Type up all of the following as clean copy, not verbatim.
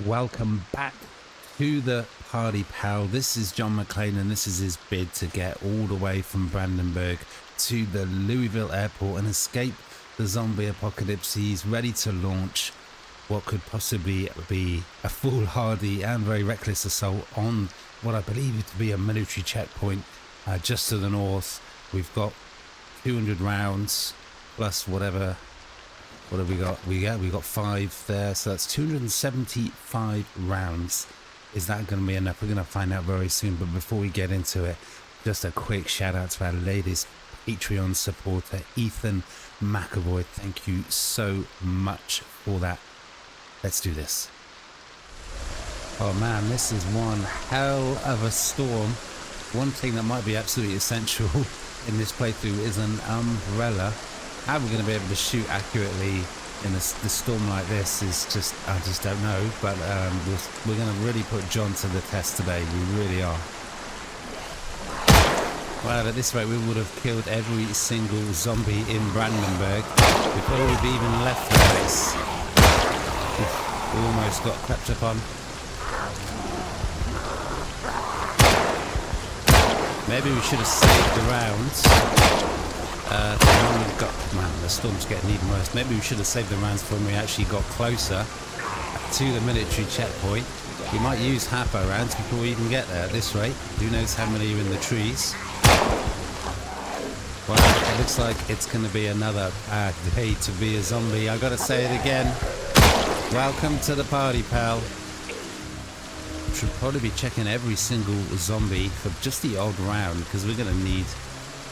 Welcome back to the party, pal. This is John McClane, and this is his bid to get all the way from Brandenburg to the Louisville airport and escape the zombie apocalypse. He's ready to launch what could possibly be a foolhardy and very reckless assault on what I believe to be a military checkpoint just to the north. We've got 200 rounds plus whatever. What have we got? We got 5 there, so that's 275 rounds. Is that going to be enough? We're going to find out very soon. But before we get into it, just a quick shout out to our latest Patreon supporter, Ethan McAvoy. Thank you so much for that. Let's do this. Oh man, this is one hell of a storm. One thing that might be absolutely essential in this playthrough is an umbrella. How we're going to be able to shoot accurately in the storm like this is just, I just don't know. But we're going to really put John to the test today. We really are. Well, at this rate, we would have killed every single zombie in Brandenburg before we've even left the place. We almost got crept upon. Maybe we should have saved the rounds. Man, the storm's getting even worse. Maybe we should have saved the rounds for when we actually got closer to the military checkpoint. We might use half our rounds before we even get there at this rate. Who knows how many are in the trees. Well, it looks like it's going to be another bad day to be a zombie. I gotta say it again. Welcome to the party, pal. Should probably be checking every single zombie for just the odd round, because we're going to need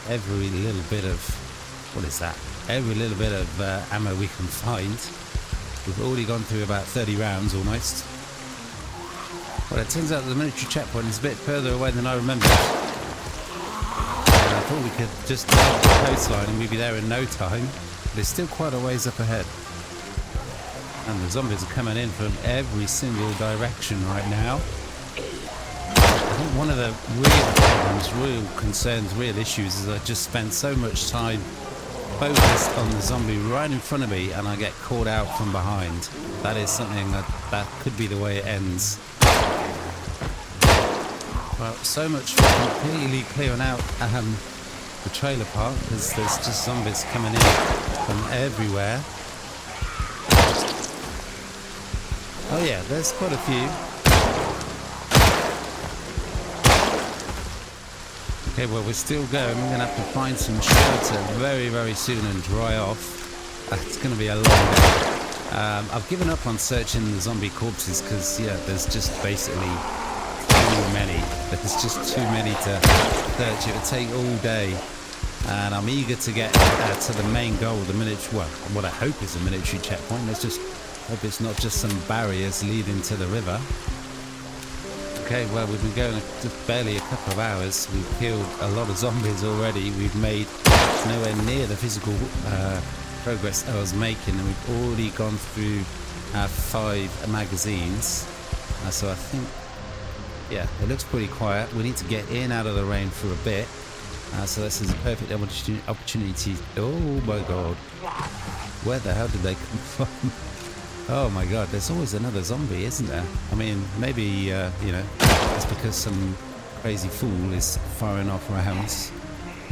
every little bit of, what is that? Every little bit of ammo we can find. We've already gone through about 30 rounds almost. Well, it turns out the military checkpoint is a bit further away than I remembered. I thought we could just take the coastline and we'd be there in no time, but it's still quite a ways up ahead. And the zombies are coming in from every single direction right now. I think one of the real problems, real concerns, real issues is I just spent so much time focused on the zombie right in front of me and I get caught out from behind. That is something that could be the way it ends. Well, so much for completely clearing out the trailer park, because there's just zombies coming in from everywhere. Oh yeah, there's quite a few. Okay, well, we're still going. We're going to have to find some shelter very, very soon and dry off. It's going to be a long day. I've given up on searching the zombie corpses because, yeah, there's just basically too many. There's just too many to search. It would take all day. And I'm eager to get to the main goal, the military, well, what I hope is a military checkpoint. Let's just hope it's not just some barriers leading to the river. Okay, well, we've been going just barely a couple of hours. We've killed a lot of zombies already. We've made nowhere near the physical progress I was making, and we've already gone through 5 magazines. So I think, yeah, it looks pretty quiet. We need to get in out of the rain for a bit. So this is a perfect opportunity. Oh my god. Where the hell did they come from? Oh my god, there's always another zombie, isn't there? I mean, maybe, you know, it's because some crazy fool is firing off rounds.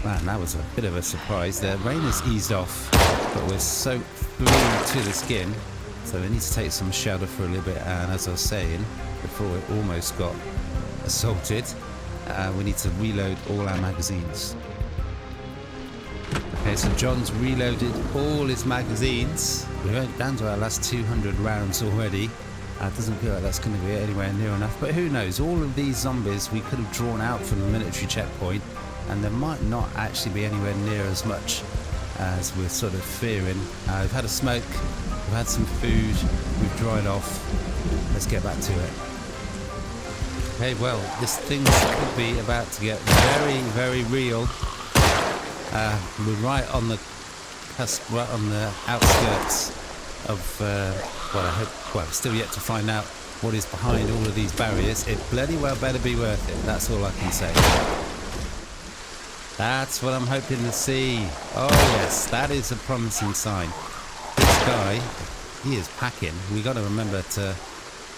Man, that was a bit of a surprise. The rain has eased off, but we're soaked through to the skin. So we need to take some shelter for a little bit. And as I was saying, before we almost got assaulted, we need to reload all our magazines. Okay, so John's reloaded all his magazines. We're down to our last 200 rounds already. It doesn't feel like that's going to be anywhere near enough, but who knows? All of these zombies we could have drawn out from the military checkpoint, and there might not actually be anywhere near as much as we're sort of fearing. We've had a smoke, we've had some food, we've dried off. Let's get back to it. Okay, well, this thing could be about to get very, very real. We're right on the cusp, right on the outskirts of what I hope, well, still yet to find out what is behind all of these barriers. It bloody well better be worth it, that's all I can say. That's what I'm hoping to see. Oh yes, that is a promising sign. This guy, he is packing. We got to remember to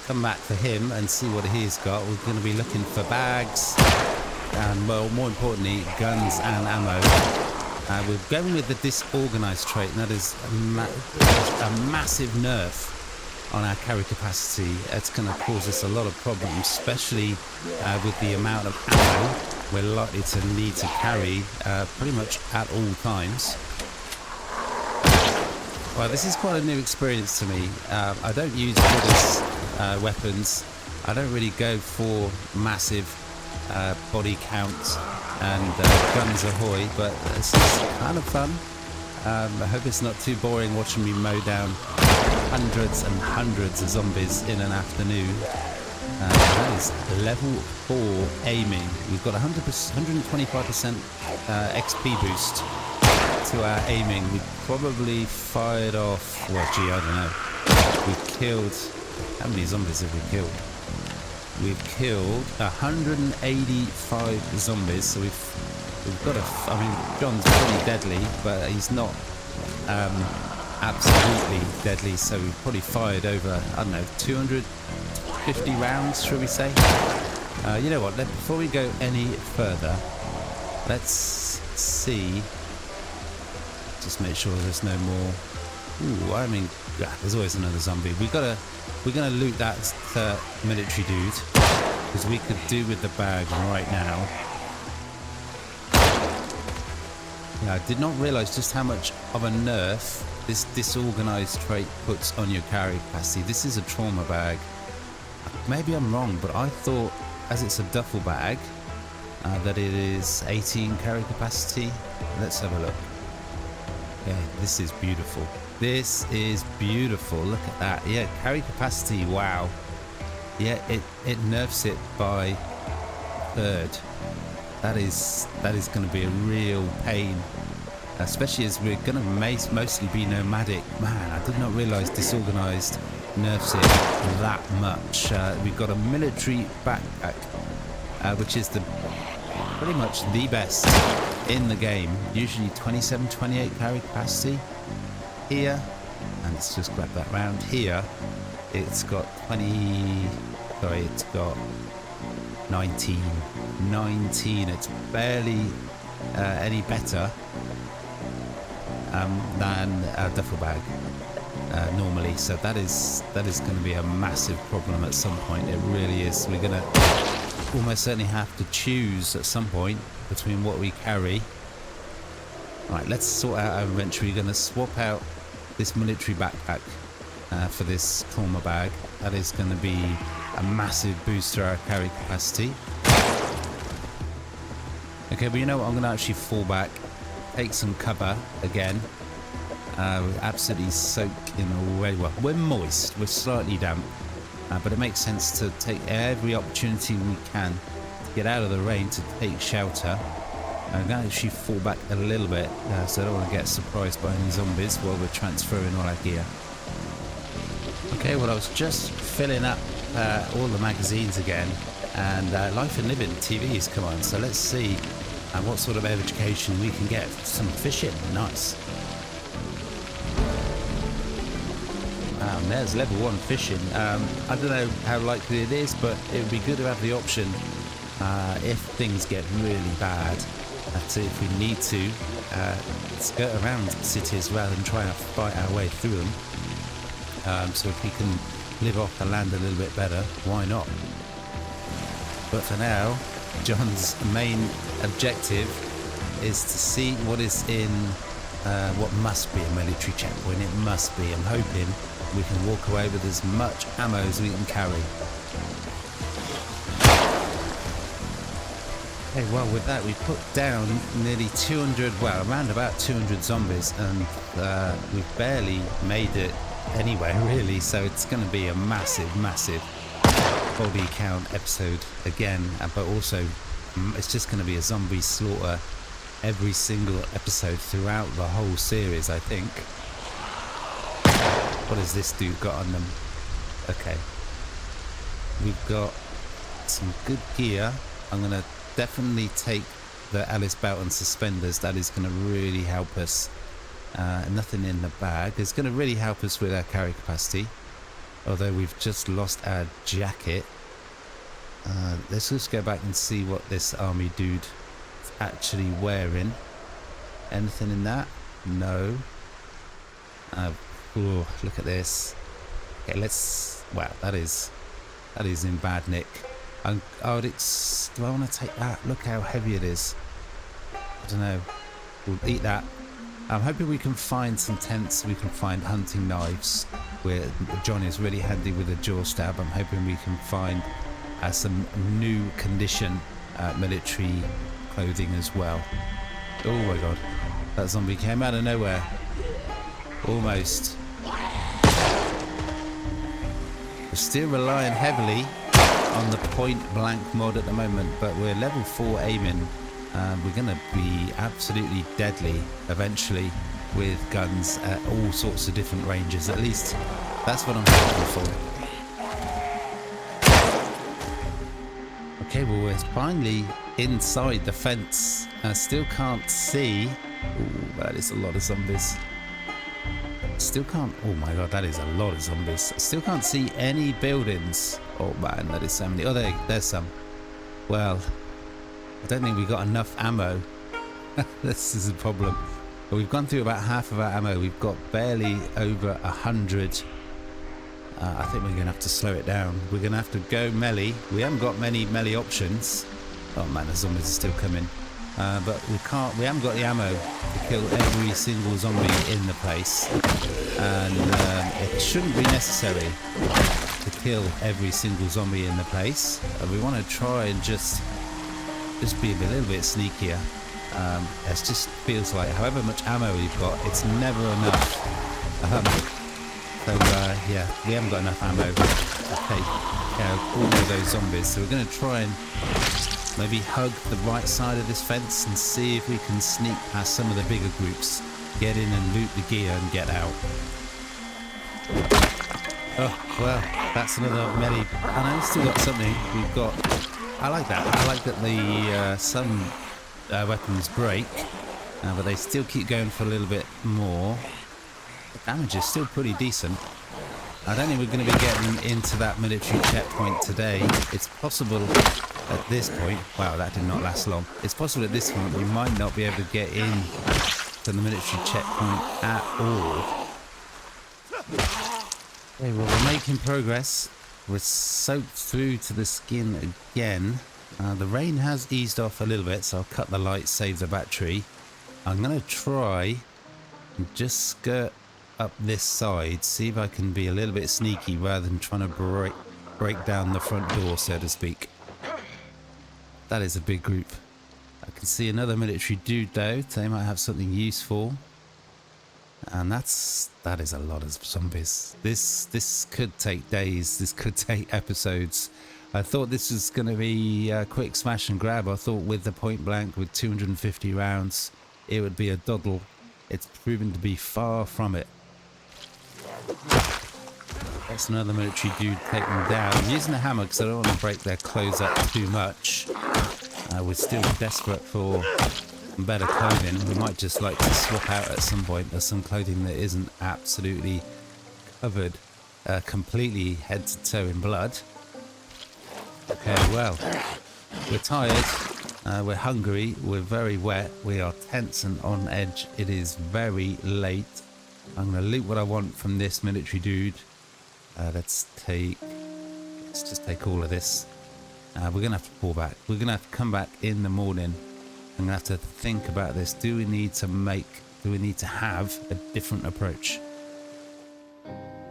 come back for him and see what he's got. We're going to be looking for bags and, well, more importantly, guns and ammo. We're going with the disorganized trait, and that is a massive nerf on our carry capacity. It's going to cause us a lot of problems, especially with the amount of ammo we're likely to need to carry pretty much at all times. Well, this is quite a new experience to me. I don't use bullets, weapons. I don't really go for massive body counts and guns ahoy, but this is kind of fun. I hope it's not too boring watching me mow down hundreds and hundreds of zombies in an afternoon. That is level 4 aiming. We've got 125% XP boost to our aiming. We probably fired off, well, gee, I don't know. We've killed, how many zombies have we killed? We've killed 185 zombies, so we've got I mean, John's pretty deadly, but he's not absolutely deadly, so we've probably fired over, I don't know, 250 rounds, should we say? You know what, before we go any further, let's see, just make sure there's no more. Ooh, I mean, there's always another zombie. We're gonna loot that military dude, because we could do with the bag right now. Yeah, I did not realize just how much of a nerf this disorganized trait puts on your carry capacity. This is a trauma bag. Maybe I'm wrong, but I thought, as it's a duffel bag, that it is 18 carry capacity. Let's have a look. Yeah, this is beautiful. This is beautiful. Look at that. Yeah, carry capacity. Wow. Yeah, it nerfs it by a third. That is going to be a real pain, especially as we're going to mostly be nomadic. Man, I did not realize disorganized nerfs it that much. We've got a military backpack, which is pretty much the best in the game. Usually 27, 28 carry capacity. Here, and let's just grab that round. Here, it's got 19. It's barely any better than a duffel bag normally. So that is going to be a massive problem at some point. It really is. We're going to almost certainly have to choose at some point between what we carry. Right, let's sort out our inventory. We're going to swap out this military backpack for this trauma bag. That is going to be a massive boost to our carry capacity. Okay, but you know what? I'm going to actually fall back, take some cover again. We're absolutely soaked in already. Well, we're moist, we're slightly damp, but it makes sense to take every opportunity we can to get out of the rain, to take shelter. I'm going to actually fall back a little bit, so I don't want to get surprised by any zombies while we're transferring all our gear. Okay, well, I was just filling up all the magazines again, and Life and Living TV has come on, so let's see what sort of education we can get. Some fishing, nice. Wow, there's level 1 fishing. I don't know how likely it is, but it would be good to have the option if things get really bad. That's it, if we need to skirt around cities rather than try and fight our way through them. So if we can live off the land a little bit better, why not? But for now, John's main objective is to see what is in what must be a military checkpoint. It must be. I'm hoping we can walk away with as much ammo as we can carry. Okay, well, with that, we put down nearly 200, well, around about 200 zombies, and we've barely made it anywhere, really, so it's going to be a massive body count episode again, but also it's just going to be a zombie slaughter every single episode throughout the whole series, I think. What has this dude got on them? Okay, we've got some good gear. I'm going to definitely take the Alice belt and suspenders. That is going to really help us. Nothing in the bag. It's going to really help us with our carry capacity. Although we've just lost our jacket. Let's just go back and see what this army dude is actually wearing. Anything in that? No. Oh, look at this. Okay, let's... Wow, that is in bad nick. Do I want to take that? Look how heavy it is. I don't know. We'll eat that. I'm hoping we can find some tents. We can find hunting knives. Where John is really handy with a jaw stab. I'm hoping we can find some new condition military clothing as well. Oh my god. That zombie came out of nowhere. Almost. We're still relying heavily on the point blank mod at the moment, but we're level 4 aiming. We're going to be absolutely deadly eventually with guns at all sorts of different ranges. At least that's what I'm hoping for. Okay, well, we're finally inside the fence. I still can't see. Ooh, that is a lot of zombies. Still can't. Oh my god, that is a lot of zombies. Still can't see any buildings. Oh man, that is so many. Oh, there's some. Well, I don't think we got enough ammo. This is a problem. But we've gone through about half of our ammo. We've got barely over 100. I think we're going to have to slow it down. We're going to have to go melee. We haven't got many melee options. Oh man, the zombies are still coming. But we haven't got the ammo to kill every single zombie in the place. And it shouldn't be necessary to kill every single zombie in the place. We want to try and just be a little bit sneakier. It just feels like however much ammo we've got, it's never enough. Yeah, we haven't got enough ammo to take care of all of those zombies. So we're going to try and maybe hug the right side of this fence and see if we can sneak past some of the bigger groups, get in and loot the gear and get out. Oh, well, that's another melee. And I've still got something. We've got... I like that. I like that the some weapons break, but they still keep going for a little bit more. The damage is still pretty decent. I don't think we're going to be getting into that military checkpoint today. It's possible at this point... Wow, that did not last long. It's possible at this point we might not be able to get in to the military checkpoint at all. Okay, well, we're making progress. We're soaked through to the skin again. The rain has eased off a little bit, so I'll cut the light, save the battery. I'm going to try and just skirt up this side, see if I can be a little bit sneaky rather than trying to break down the front door, so to speak. That is a big group. I can see another military dude though. They might have something useful. And that is a lot of zombies. This could take days. This could take episodes. I thought this was going to be a quick smash and grab. I thought with the point blank with 250 rounds, it would be a doddle. It's proven to be far from it. That's another military dude taken down. I'm using a hammer because I don't want to break their clothes up too much. We're still desperate for better clothing. We might just like to swap out at some point. There's some clothing that isn't absolutely covered completely head to toe in blood. Okay, well, we're tired. We're hungry. We're very wet. We are tense and on edge. It is very late. I'm going to loot what I want from this military dude. Let's just take all of this. We're going to have to pull back. We're going to have to come back in the morning. I'm going to have to think about this. Do we need to have a different approach?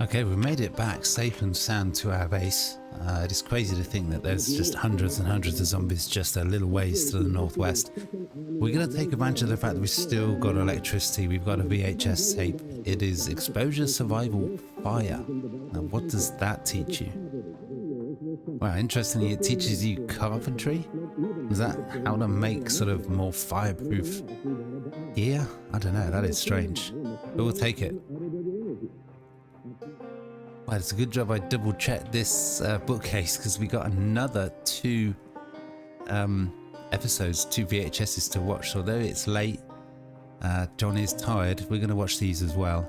Okay, we made it back safe and sound to our base. It is crazy to think that there's just hundreds and hundreds of zombies just a little ways to the northwest. We're going to take advantage of the fact that we've still got electricity. We've got a VHS tape. It is exposure, survival, fire. Now, what does that teach you? Well, interestingly, it teaches you carpentry. Is that how to make sort of more fireproof gear? I don't know. That is strange. But we'll take it. Well, it's a good job I double checked this bookcase because we got another two episodes, 2 VHSs to watch. Although it's late, John is tired, we're going to watch these as well.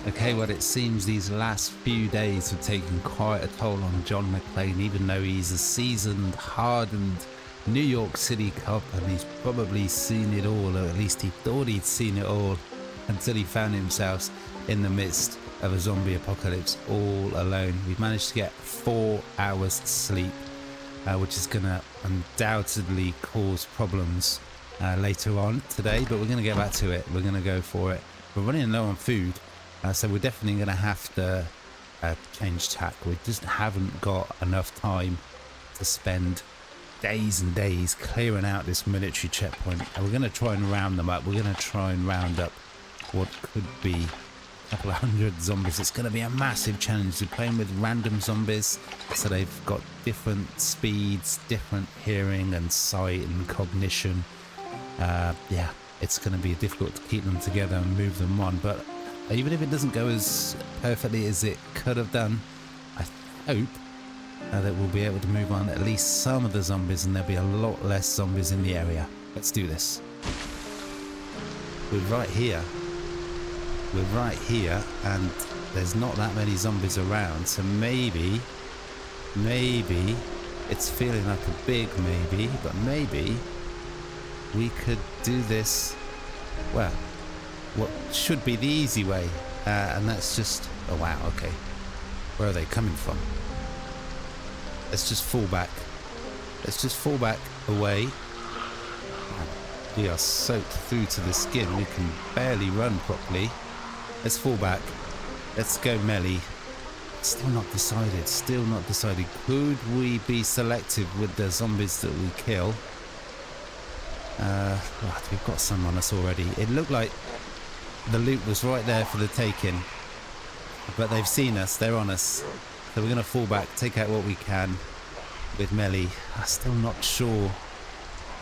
Okay, well, it seems these last few days have taken quite a toll on John McClane, even though he's a seasoned, hardened New York City cop, and he's probably seen it all, or at least he thought he'd seen it all, until he found himself in the midst of a zombie apocalypse all alone. We've managed to get 4 hours sleep, which is going to undoubtedly cause problems later on today, but we're going to get back to it. We're going to go for it. We're running low on food, so we're definitely going to have to change tack. We just haven't got enough time to spend days and days clearing out this military checkpoint, and we're going to try and round them up. We're going to try and round up what could be a couple of hundred zombies. It's going to be a massive challenge. We're playing with random zombies, so they've got different speeds, different hearing and sight and cognition. Yeah, it's going to be difficult to keep them together and move them on, but even if it doesn't go as perfectly as it could have done, I hope that we'll be able to move on at least some of the zombies, and there'll be a lot less zombies in the area. Let's do this. We're right here, and there's not that many zombies around, so maybe it's feeling like a big maybe, but maybe we could do this, well, what should be the easy way, and that's just, oh wow, okay, where are they coming from? Let's just fall back. Let's just fall back away. We are soaked through to the skin. We can barely run properly. Let's fall back. Let's go melee. Still not decided. Still not decided. Could we be selective with the zombies that we kill? Right, we've got some on us already. It looked like the loot was right there for the taking, but they've seen us. They're on us. So we're going to fall back, take out what we can with melee. I'm still not sure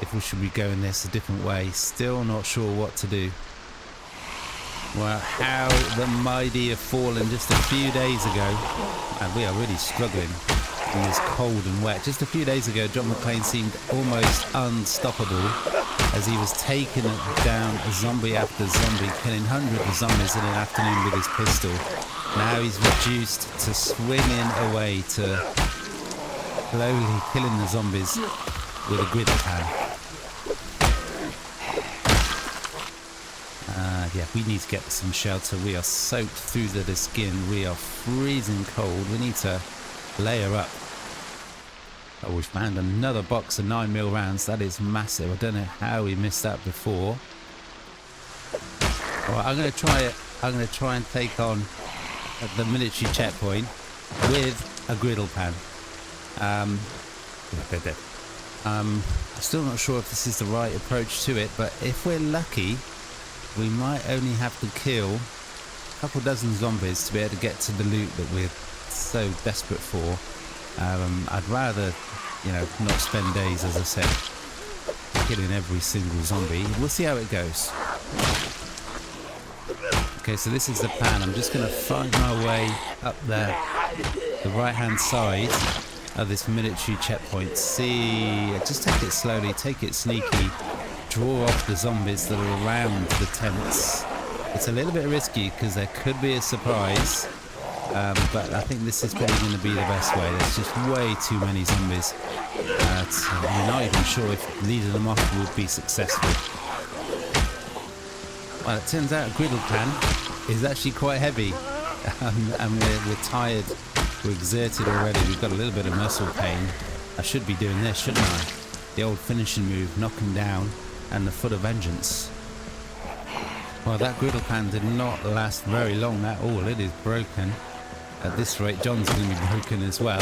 if we should be going this a different way. Still not sure what to do. Well, how the mighty have fallen just a few days ago. And we are really struggling in this cold and wet. Just a few days ago, John McClane seemed almost unstoppable as he was taking down zombie after zombie, killing hundreds of zombies in an afternoon with his pistol. Now he's reduced to swinging away, to slowly killing the zombies with a griddle pan. Yeah, we need to get some shelter. We are soaked through to the skin. We are freezing cold. We need to layer up. Oh, we found another box of 9mm rounds. That is massive. I don't know how we missed that before. All right, I'm going to try it. I'm going to try and take on the military checkpoint with a griddle pan. I'm still not sure if this is the right approach to it, but if we're lucky, we might only have to kill a couple dozen zombies to be able to get to the loot that we're so desperate for. I'd rather, you know, not spend days, as I said, killing every single zombie. We'll see how it goes. Okay, so this is the plan. I'm just going to find my way up there, the right-hand side of this military checkpoint. See, just take it slowly, take it sneaky, draw off the zombies that are around the tents. It's a little bit risky because there could be a surprise, but I think this is probably going to be the best way. There's just way too many zombies. We're not even sure if leading them off will be successful. Well, it turns out a griddle pan is actually quite heavy, and we're tired, we're exerted already, we've got a little bit of muscle pain. I should be doing this, shouldn't I? The old finishing move, knock him down, and the foot of vengeance. Well, that griddle pan did not last very long at all. It is broken. At this rate, John's going to be broken as well.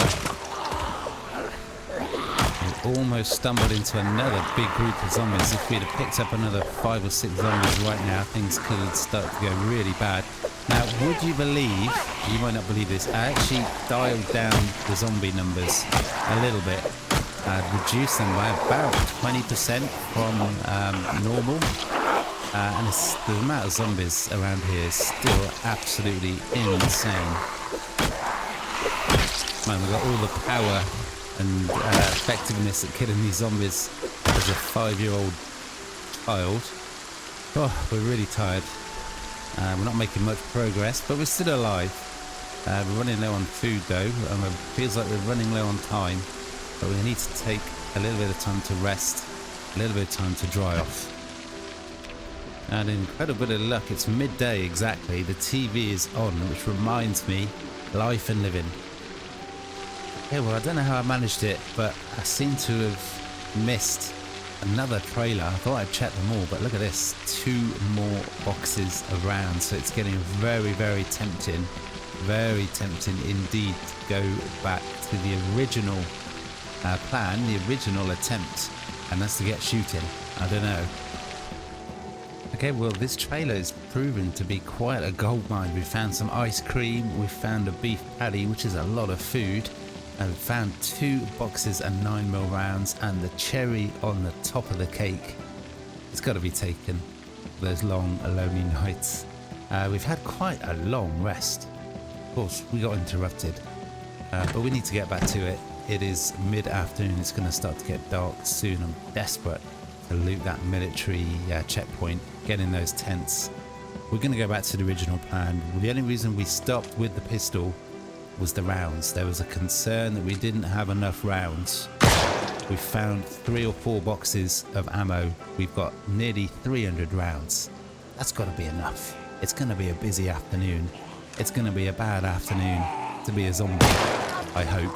We almost stumbled into another big group of zombies. If we'd have picked up another 5 or 6 zombies right now, things could have started to go really bad. Now, would you believe, you might not believe this, I actually dialed down the zombie numbers a little bit. Reduced them by about 20% from normal. And the amount of zombies around here is still absolutely insane. Man, we've got all the power and effectiveness at killing these zombies as a 5-year-old child. Oh, we're really tired. We're not making much progress, but we're still alive. We're running low on food though, and it feels like we're running low on time, but we need to take a little bit of time to rest, a little bit of time to dry off. And in incredible bit of luck, it's midday exactly, the TV is on, which reminds me, life and living. Yeah, well, I don't know how I managed it, but I seem to have missed another trailer. I thought I'd check them all, but look at this, 2 more boxes around, so it's getting very, very tempting indeed to go back to the original plan, the original attempt, and that's to get shooting. I don't know. Okay, well, this trailer is proven to be quite a goldmine. We found some ice cream, we found a beef patty, which is a lot of food, and we found 2 boxes and 9mm rounds, and the cherry on the top of the cake. It's got to be taken. Those long, lonely nights. We've had quite a long rest. Of course, we got interrupted, but we need to get back to it. It is mid-afternoon. It's going to start to get dark soon. I'm desperate to loot that military checkpoint, get in those tents. We're going to go back to the original plan. The only reason we stopped with the pistol was the rounds. There was a concern that we didn't have enough rounds. We found 3 or 4 boxes of ammo. We've got nearly 300 rounds. That's got to be enough. It's going to be a busy afternoon. It's going to be a bad afternoon to be a zombie, I hope.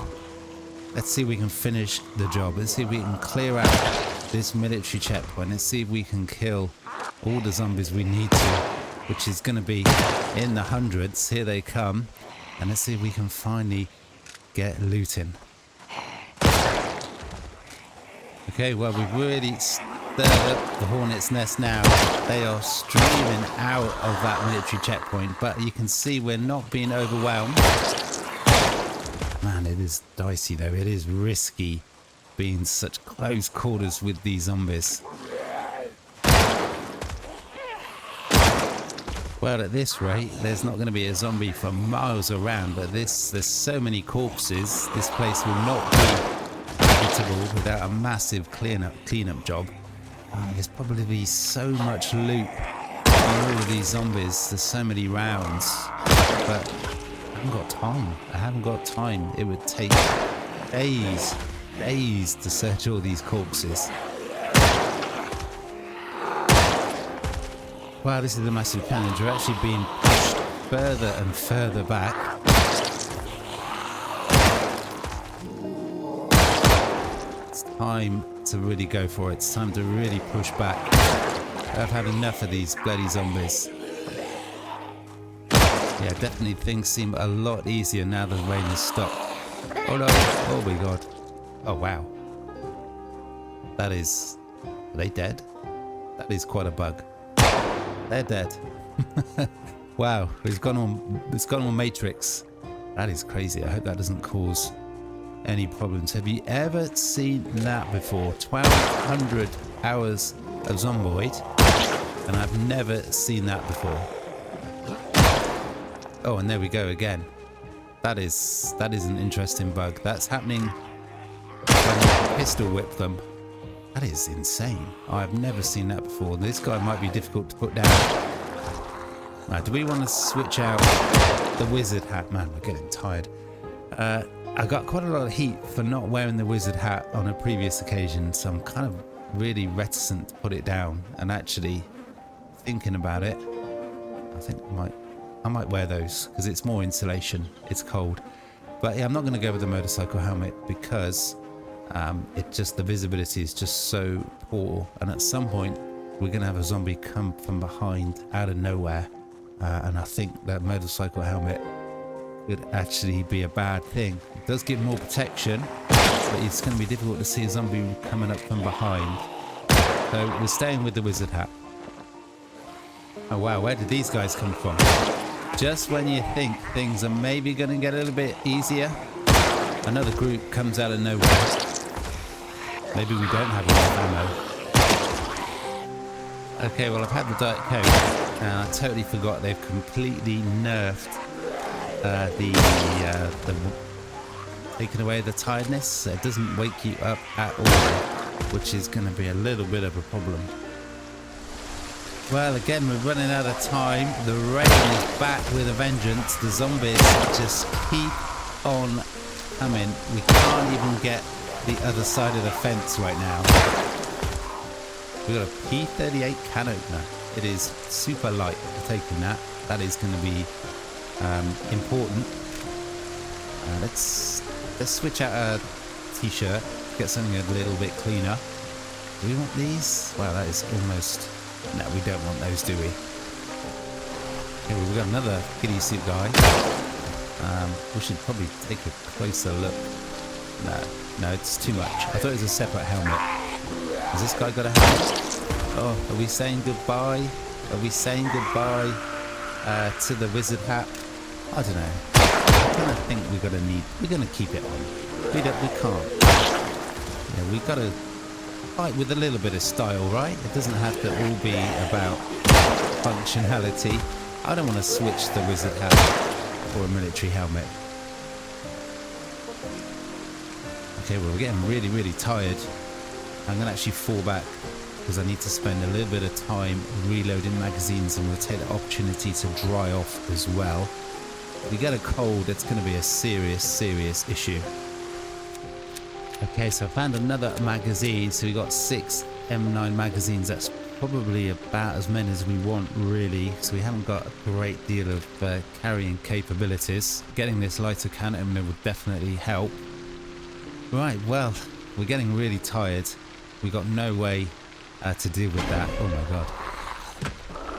Let's see if we can finish the job. Let's see if we can clear out this military checkpoint. Let's see if we can kill all the zombies we need to, which is going to be in the hundreds. Here they come. And let's see if we can finally get looting. Okay, well, we've really stirred up the hornet's nest now. They are streaming out of that military checkpoint, but you can see we're not being overwhelmed. Man, it is dicey though. It is risky being such close quarters with these zombies. Well, at this rate, there's not going to be a zombie for miles around, but there's so many corpses, this place will not be habitable without a massive cleanup job. There's probably so much loot on all of these zombies, there's so many rounds, but I haven't got time. It would take days to search all these corpses. Wow, this is a massive challenge. We're actually being pushed further and further back. It's time to really go for it. It's time to really push back. I've had enough of these bloody zombies. Yeah, definitely things seem a lot easier now the rain has stopped. Oh no, oh my god. Oh wow. That is... Are they dead? That is quite a bug. They're dead. Wow, it's gone on Matrix. That is crazy. I hope that doesn't cause any problems. Have you ever seen that before? 1,200 hours of Zomboid, and I've never seen that before. Oh, and there we go again. That is an interesting bug. That's happening when you pistol whip them. That is insane. I've never seen that before. This guy might be difficult to put down. Now, do we want to switch out the wizard hat? Man, we're getting tired. I got quite a lot of heat for not wearing the wizard hat on a previous occasion, so I'm kind of really reticent to put it down. And actually, thinking about it, I think I might wear those because it's more insulation. It's cold. But yeah, I'm not going to go with the motorcycle helmet because the visibility is just so poor, and at some point we're going to have a zombie come from behind out of nowhere, and I think that motorcycle helmet could actually be a bad thing. It does give more protection, but it's going to be difficult to see a zombie coming up from behind, so we're staying with the wizard hat. Oh wow, where did these guys come from? Just when you think things are maybe going to get a little bit easier, another group comes out of nowhere. Maybe we don't have enough ammo. Okay, well, I've had the Diet Coke, and I totally forgot they've completely nerfed the taking away the tiredness, so it doesn't wake you up at all, which is going to be a little bit of a problem. Well, again, we're running out of time. The rain is back with a vengeance. The zombies just keep on coming. We can't even get the other side of the fence right now. We've got a P38 can opener. It is super light for taking that. That is going to be important. Let's switch out a t-shirt, get something a little bit cleaner. Do we want these? Wow, that is almost... No, we don't want those, do we? Okay, we've got another kiddie suit guy. We should probably take a closer look. No, it's too much. I thought it was a separate helmet. Has this guy got a helmet? Oh, are we saying goodbye? Are we saying goodbye to the wizard hat? I don't know. I kind of think we're gonna keep it on. We can't. Yeah, we gotta fight with a little bit of style, right? It doesn't have to all be about functionality. I don't want to switch the wizard hat for a military helmet. Okay, well, we're getting really, really tired. I'm gonna actually fall back because I need to spend a little bit of time reloading magazines, and we'll take the opportunity to dry off as well. If we get a cold, it's going to be a serious issue. Okay, so I found another magazine. So we got 6 M9 magazines. That's probably about as many as we want, really. So we haven't got a great deal of carrying capabilities. Getting this lighter cannon would definitely help. Right, well, we're getting really tired. We got no way to deal with that. Oh my god.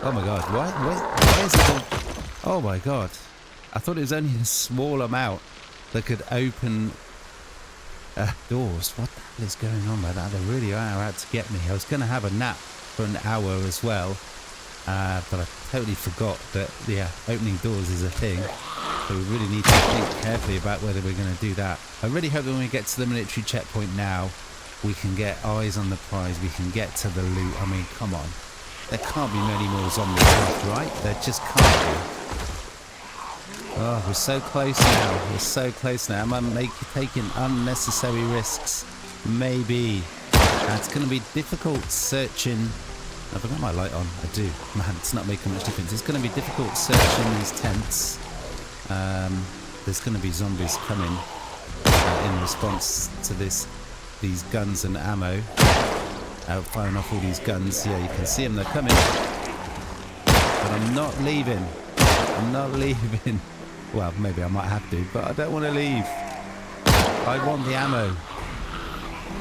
Oh my god. Why is it all... Oh my god. I thought it was only a small amount that could open doors. What the hell is going on by that? They really are out to get me. I was going to have a nap for an hour as well, but I totally forgot that, yeah, opening doors is a thing. So we really need to think carefully about whether we're going to do that. I really hope that when we get to the military checkpoint now, we can get eyes on the prize. We can get to the loot. I mean, come on. There can't be many more zombies left, right? There just can't be. Oh, we're so close now. We're so close now. Am I taking unnecessary risks? Maybe. It's going to be difficult searching. Have I got my light on? I do. Man, it's not making much difference. It's going to be difficult searching these tents. There's going to be zombies coming in response to these guns and ammo. Out firing off all these guns. Yeah, you can see them. They're coming. But I'm not leaving. I'm not leaving. Well, maybe I might have to, but I don't want to leave. I want the ammo.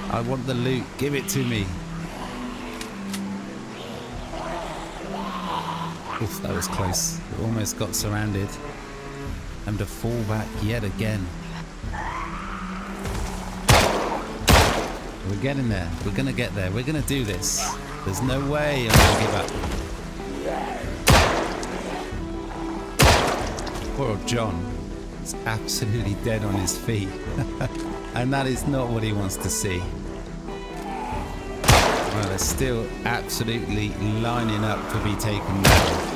I want the loot. Give it to me. Oof, that was close. We almost got surrounded. And to fall back yet again. We're getting there. We're going to get there. We're going to do this. There's no way I'm going to give up. Poor old John is absolutely dead on his feet. And that is not what he wants to see. Well, they're still absolutely lining up to be taken down.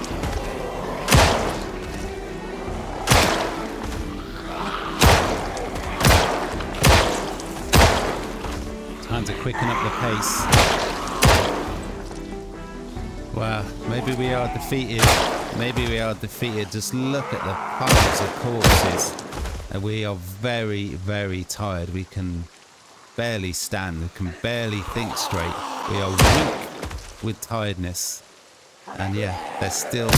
Time to quicken up the pace. Wow, maybe we are defeated. Maybe we are defeated. Just look at the piles of corpses. And we are very, very tired. We can barely stand. We can barely think straight. We are weak with tiredness. And yeah, they're still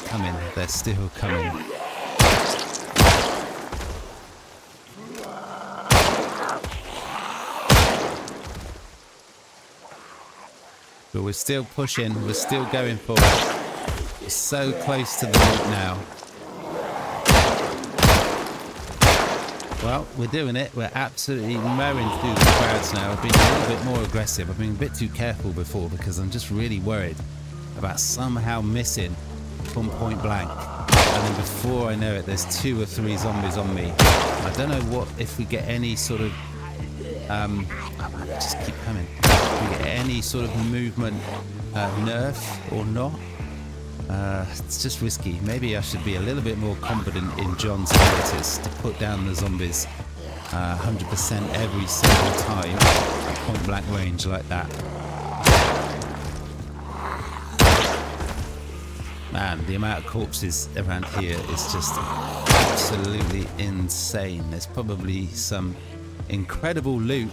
coming. They're still coming. But we're still pushing. We're still going for it. We're so close to the loot now. Well, we're doing it. We're absolutely mowing through the crowds now. I've been a little bit more aggressive. I've been a bit too careful before because I'm just really worried about somehow missing from point blank. And then before I know it, there's 2 or 3 zombies on me. I don't know what if we get any sort of just keep coming. If we get any sort of movement nerf or not. It's just risky. Maybe I should be a little bit more confident in John's abilities to put down the zombies. 100% every single time at point blank range like that. Man, the amount of corpses around here is just absolutely insane. There's probably some incredible loot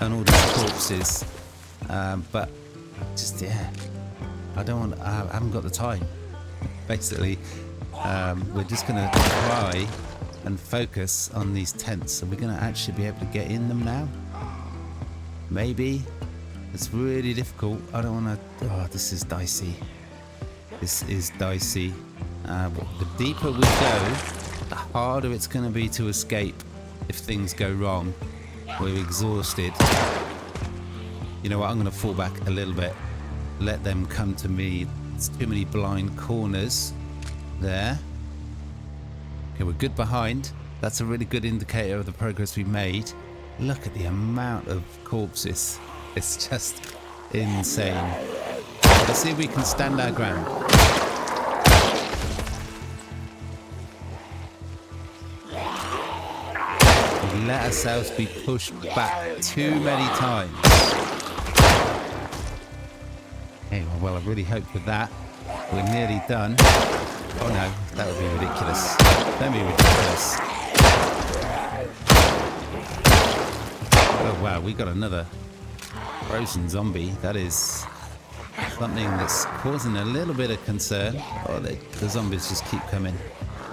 on all these corpses, but just I haven't got the time. Basically, we're just gonna try and focus on these tents. So we're gonna actually be able to get in them now. Maybe. It's really difficult. I don't wanna, this is dicey. This is dicey. The deeper we go, the harder it's gonna be to escape if things go wrong. We're exhausted. You know what, I'm gonna fall back a little bit. Let them come to me. It's too many blind corners there. Okay, we're good behind. That's a really good indicator of the progress we made. Look at the amount of corpses. It's just insane. Let's see if we can stand our ground. We let ourselves be pushed back too many times. Okay, well, I really hope with that. We're nearly done. Oh no, that would be ridiculous. Don't be ridiculous. Oh wow, we got another frozen zombie. That is something that's causing a little bit of concern. Oh, the zombies just keep coming.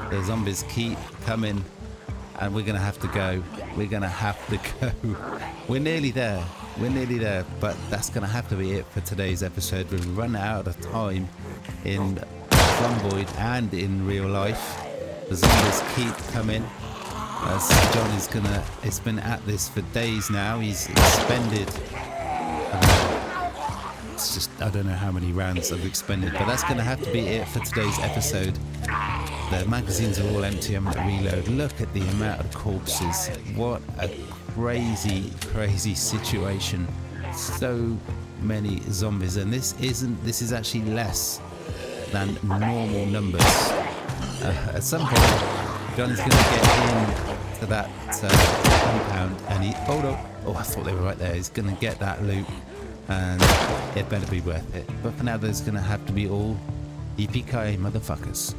The zombies keep coming. And we're going to have to go. We're going to have to go. We're nearly there. We're nearly there. But that's going to have to be it for today's episode. We've run out of time in Zomboid and in real life. The zombies keep coming. As John is it's been at this for days now. He's expended, it's just, I don't know how many rounds I've expended, but that's going to have to be it for today's episode. The magazines are all empty. I'm going to reload. Look at the amount of corpses. What a crazy, crazy situation. So many zombies, and this is actually less than normal numbers. At some point, John's going to get into that compound, and I thought they were right there. He's going to get that loot, and it better be worth it. But for now, there's going to have to be all yippee-ki-yay motherfuckers.